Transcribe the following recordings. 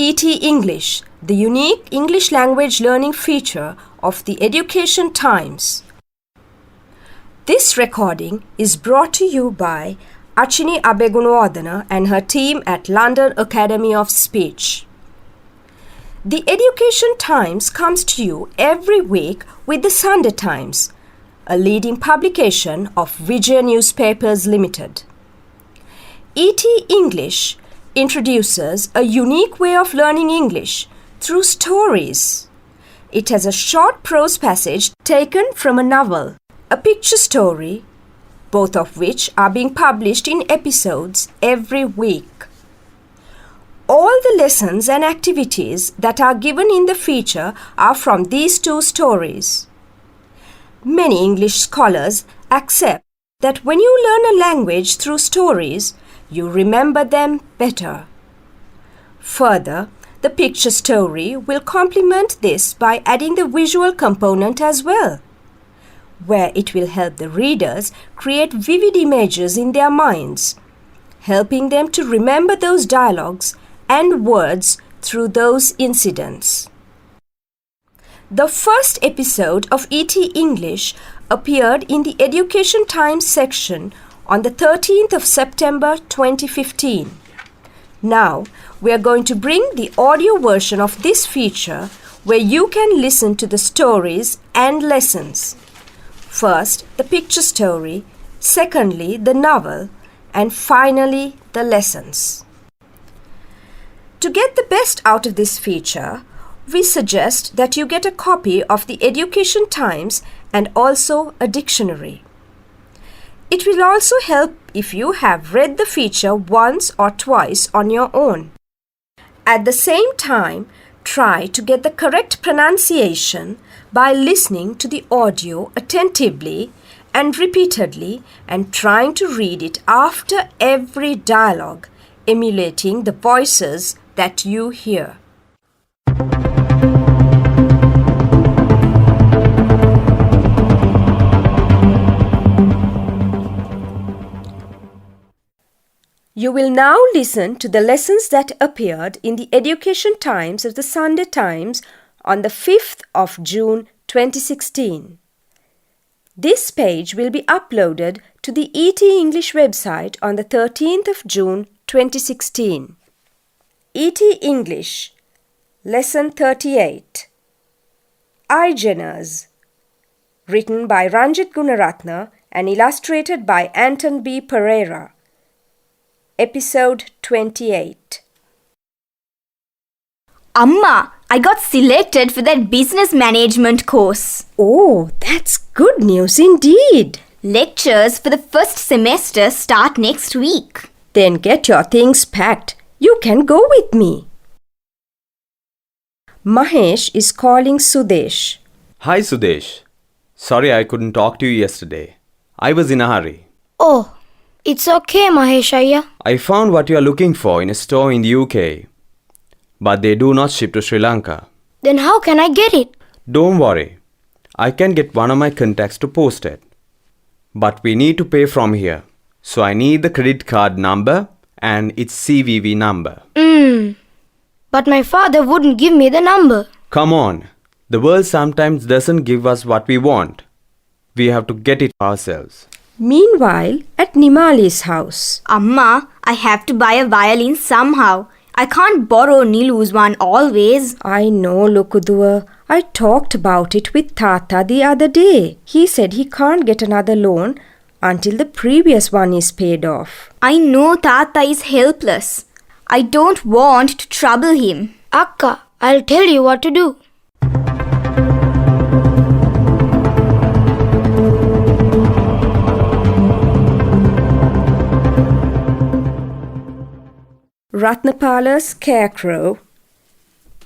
ET English, the unique English language learning feature of the Education Times. This recording is brought to you by Achini Abegunwadana and her team at London Academy of Speech. The Education Times comes to you every week with the Sunday Times, a leading publication of Vijay Newspapers Limited. ET English introduces a unique way of learning English through stories. It has a short prose passage taken from a novel, a picture story, both of which are being published in episodes every week. All the lessons and activities that are given in the feature are from these two stories. Many English scholars accept that when you learn a language through stories, you remember them better. Further, the picture story will complement this by adding the visual component as well, where it will help the readers create vivid images in their minds, helping them to remember those dialogues and words through those incidents. The first episode of ET English appeared in the Education Times section on the 13th of September 2015. Now, we are going to bring the audio version of this feature where you can listen to the stories and lessons. First, the picture story, secondly, the novel, and finally, the lessons. To get the best out of this feature, we suggest that you get a copy of the Education Times and also a dictionary. It will also help if you have read the feature once or twice on your own. At the same time, try to get the correct pronunciation by listening to the audio attentively and repeatedly and trying to read it after every dialogue, emulating the voices that you hear. You will now listen to the lessons that appeared in the Education Times of the Sunday Times on the 5th of June 2016. This page will be uploaded to the ET English website on the 13th of June 2016. ET English, Lesson 38, I-Geners, written by Ranjit Gunaratna and illustrated by Anton B. Pereira. Episode 28. Amma, I got selected for that business management course. Oh, that's good news indeed. Lectures for the first semester start next week. Then get your things packed. You can go with me. Mahesh is calling Sudesh. Hi Sudesh. Sorry I couldn't talk to you yesterday. I was in a hurry. Oh, it's okay, Mahesh Ayya. I found what you are looking for in a store in the UK. But they do not ship to Sri Lanka. Then how can I get it? Don't worry. I can get one of my contacts to post it. But we need to pay from here. So I need the credit card number and its CVV number. But my father wouldn't give me the number. Come on. The world sometimes doesn't give us what we want. We have to get it ourselves. Meanwhile, at Nimali's house. Amma, I have to buy a violin somehow. I can't borrow Nilu's one always. I know, Lukuduwa. I talked about it with Tata the other day. He said he can't get another loan until the previous one is paid off. I know Tata is helpless. I don't want to trouble him. Akka, I'll tell you what to do. Ratnapala's Scarecrow,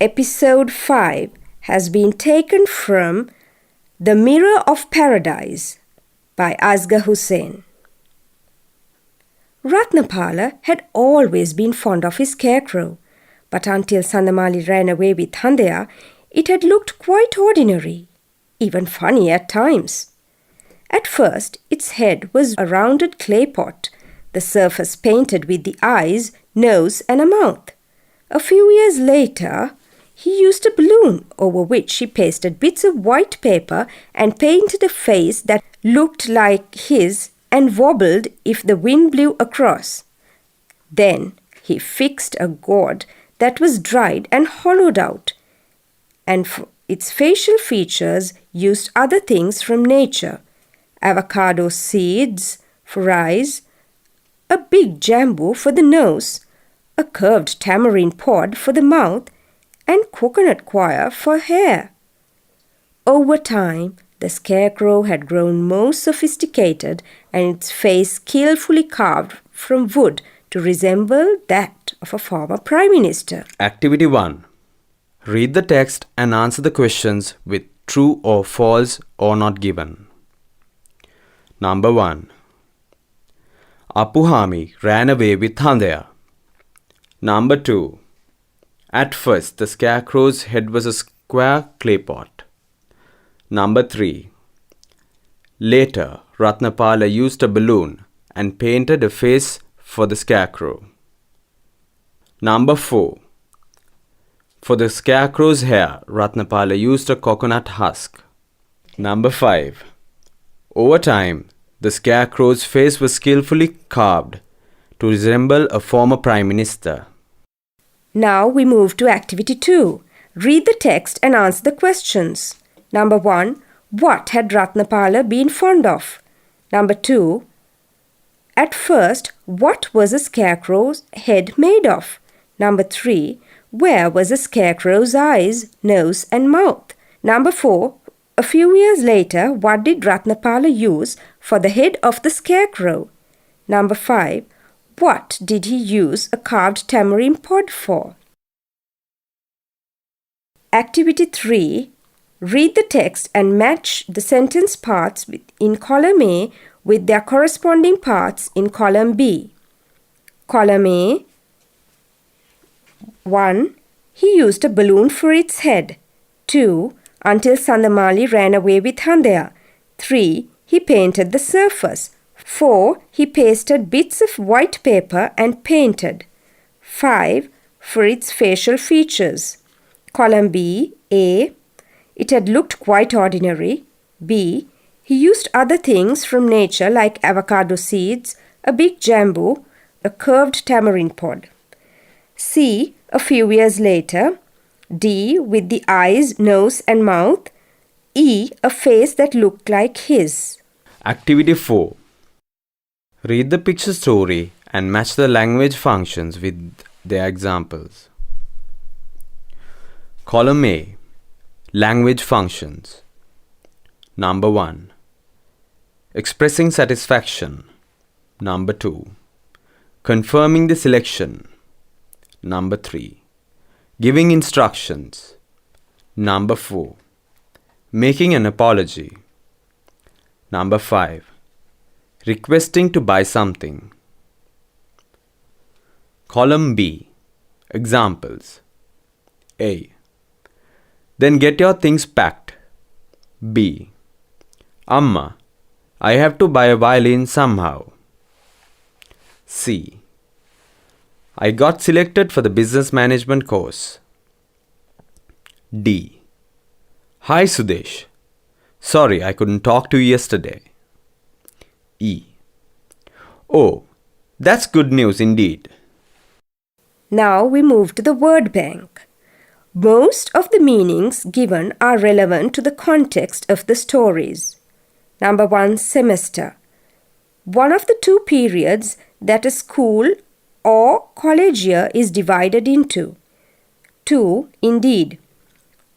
Episode 5, has been taken from The Mirror of Paradise by Asghar Hussain. Ratnapala had always been fond of his scarecrow, but until Sandamali ran away with Handaya, it had looked quite ordinary, even funny at times. At first, its head was a rounded clay pot, the surface painted with the eyes, nose and a mouth. A few years later, he used a balloon over which he pasted bits of white paper and painted a face that looked like his and wobbled if the wind blew across. Then he fixed a gourd that was dried and hollowed out, and for its facial features used other things from nature: avocado seeds for eyes, a big jambu for the nose, a curved tamarind pod for the mouth, and coconut coir for hair. Over time, the scarecrow had grown more sophisticated and its face skillfully carved from wood to resemble that of a former prime minister. Activity 1. Read the text and answer the questions with true or false or not given. Number 1. Apuhami ran away with Handaya. Number 2. At first, the scarecrow's head was a square clay pot. Number 3. Later, Ratnapala used a balloon and painted a face for the scarecrow. Number 4. For the scarecrow's hair, Ratnapala used a coconut husk. Number 5. Over time, the scarecrow's face was skillfully carved to resemble a former prime minister. Now we move to activity 2. Read the text and answer the questions. Number 1. What had Ratnapala been fond of? Number 2. At first, what was the scarecrow's head made of? Number 3. Where was the scarecrow's eyes, nose and mouth? Number 4. A few years later, what did Ratnapala use for the head of the scarecrow? Number 5. What did he use a carved tamarind pod for? Activity 3. Read the text and match the sentence parts in column A with their corresponding parts in column B. Column A. 1. He used a balloon for its head. 2. Until Sandamali ran away with Handaya. 3. He painted the surface. 4. He pasted bits of white paper and painted. 5. For its facial features. Column B. A. It had looked quite ordinary. B. He used other things from nature like avocado seeds, a big jambu, a curved tamarind pod. C. A few years later. D. With the eyes, nose and mouth. E. A face that looked like his. Activity 4. Read the picture story and match the language functions with their examples. Column A. Language functions. Number 1. Expressing satisfaction. Number 2. Confirming the selection. Number 3. Giving instructions. Number 4. Making an apology. Number 5. Requesting to buy something. Column B. Examples. A. Then get your things packed. B. Amma, I have to buy a violin somehow. C. I got selected for the business management course. D. Hi Sudesh. Sorry I couldn't talk to you yesterday. E. Oh, that's good news indeed. Now we move to the word bank. Most of the meanings given are relevant to the context of the stories. Number 1. Semester. One of the two periods that a school or college year is divided into. 2. Indeed.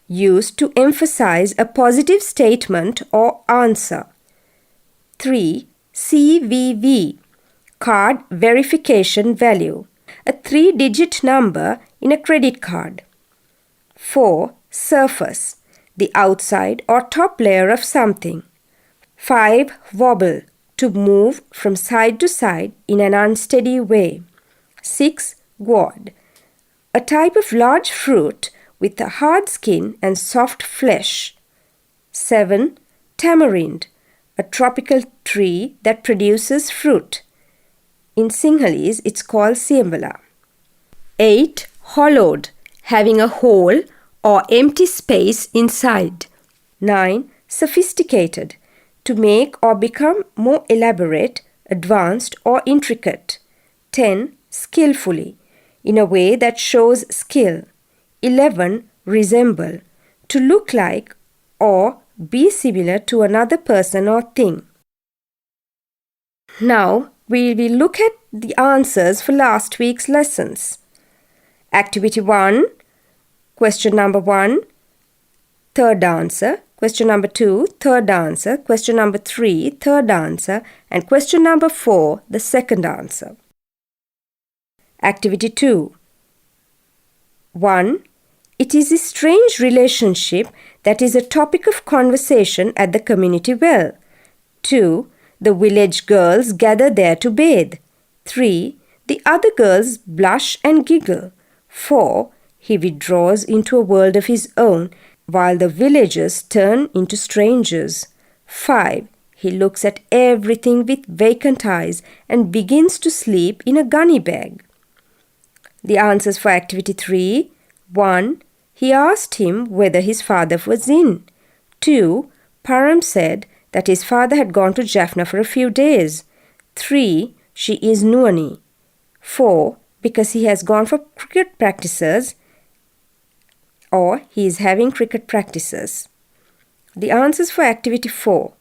Used to emphasize a positive statement or answer. 3. CVV. Card verification value. A 3-digit number in a credit card. 4. Surface. The outside or top layer of something. 5. Wobble. To move from side to side in an unsteady way. 6. Gourd. A type of large fruit with a hard skin and soft flesh. 7. Tamarind. A tropical tree that produces fruit. In Sinhalese, it's called Siembala. 8. Hollowed, having a hole or empty space inside. 9. Sophisticated, to make or become more elaborate, advanced or intricate. 10. Skillfully, in a way that shows skill. 11. Resemble, to look like or be similar to another person or thing. Now we will look at the answers for last week's lessons. Activity 1, question number 1, third answer. Question number 2, third answer. Question number 3, third answer. And question number 4, the second answer. Activity 2. 1. It is a strange relationship that is a topic of conversation at the community well. 2. The village girls gather there to bathe. 3. The other girls blush and giggle. 4. He withdraws into a world of his own, while the villagers turn into strangers. 5. He looks at everything with vacant eyes and begins to sleep in a gunny bag. The answers for activity 3. 1. He asked him whether his father was in. 2. Param said that his father had gone to Jaffna for a few days. 3. She is Nuani. 4. Because he has gone for cricket practices, or he is having cricket practices. The answers for activity 4.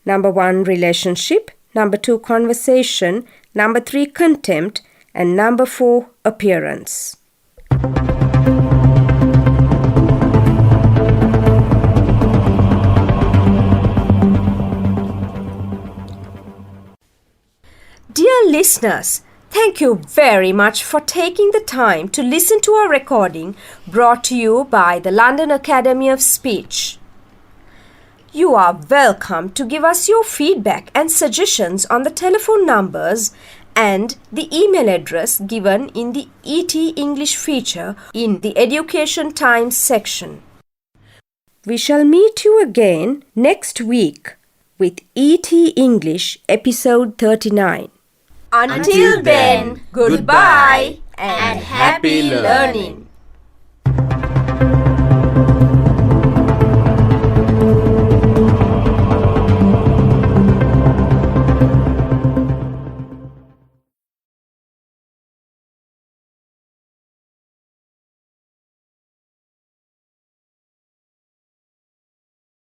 Number 1, relationship. Number 2, conversation. Number 3, contempt. And number 4, appearance. Dear listeners, thank you very much for taking the time to listen to our recording brought to you by the London Academy of Speech. You are welcome to give us your feedback and suggestions on the telephone numbers and the email address given in the ET English feature in the Education Times section. We shall meet you again next week with ET English episode 39. Until then, goodbye and happy learning.